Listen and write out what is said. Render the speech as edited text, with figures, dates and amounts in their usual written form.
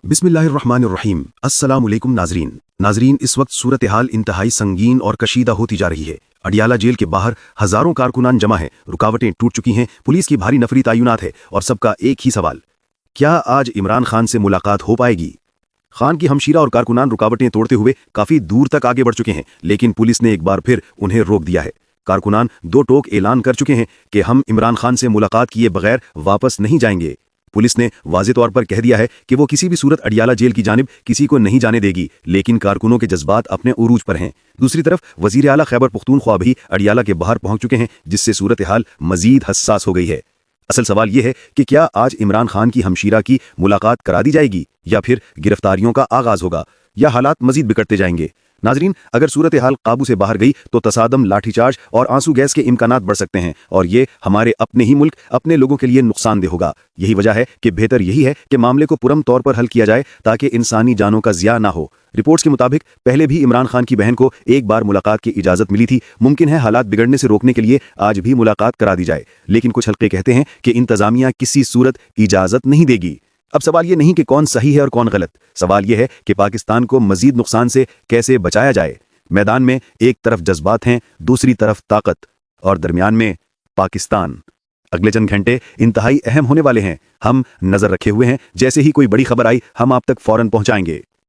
बिस्मिल्लाहिर्रहमानिर्रहीम। अस्सलाम वालेकुम नाजरीन, इस वक्त सूरत हाल इंतहाई संगीन और कशीदा होती जा रही है। अडियाला जेल के बाहर हजारों कारकुनान जमा हैं, रुकावटें टूट चुकी हैं, पुलिस की भारी नफरी तैनात है और सबका एक ही सवाल, क्या आज इमरान खान से मुलाकात हो पाएगी? खान की हमशीरा और कारकुनान रुकावटें तोड़ते हुए काफी दूर तक आगे बढ़ चुके हैं, लेकिन पुलिस ने एक बार फिर उन्हें रोक दिया है। कारकुनान दो टोक ऐलान कर चुके हैं कि हम इमरान खान से मुलाकात किए बगैर वापस नहीं जाएंगे। पुलिस ने वाज़े तौर पर कह दिया है कि वो किसी भी सूरत अडियाला जेल की जानिब किसी को नहीं जाने देगी, लेकिन कारकुनों के जज्बात अपने उरूज पर हैं। दूसरी तरफ वजीर आला खैबर पख्तूनख्वा भी अडियाला के बाहर पहुंच चुके हैं, जिससे सूरत हाल मजीद हसास हो गई है। असल सवाल यह है कि क्या आज इमरान खान की हमशीरा की मुलाकात करा दी जाएगी या फिर गिरफ्तारियों का आगाज होगा या हालात मजीद बिगड़ते जाएंगे? नाजरीन, अगर सूरत हाल काबू से बाहर गई तो तसादम, लाठीचार्ज और आंसू गैस के इम्कानात बढ़ सकते हैं और ये हमारे अपने ही मुल्क, अपने लोगों के लिए नुकसानदेह होगा। यही वजह है कि बेहतर यही है कि मामले को पुरम तौर पर हल किया जाए ताकि इंसानी जानों का ज़िया ना हो। रिपोर्ट्स के मुताबिक पहले भी इमरान खान की बहन को एक बार मुलाकात की इजाज़त मिली थी। मुमकिन है हालात बिगड़ने से रोकने के लिए आज भी मुलाकात करा दी जाए, लेकिन कुछ हल्के कहते हैं कि इंतजामिया किसी सूरत इजाज़त नहीं देगी। अब सवाल ये नहीं कि कौन सही है और कौन गलत, सवाल यह है कि पाकिस्तान को मजीद नुकसान से कैसे बचाया जाए। मैदान में एक तरफ जज्बात हैं, दूसरी तरफ ताकत और दरमियान में पाकिस्तान। अगले चंद घंटे इंतहाई अहम होने वाले हैं। हम नजर रखे हुए हैं, जैसे ही कोई बड़ी खबर आई हम आप तक फौरन पहुंचाएंगे।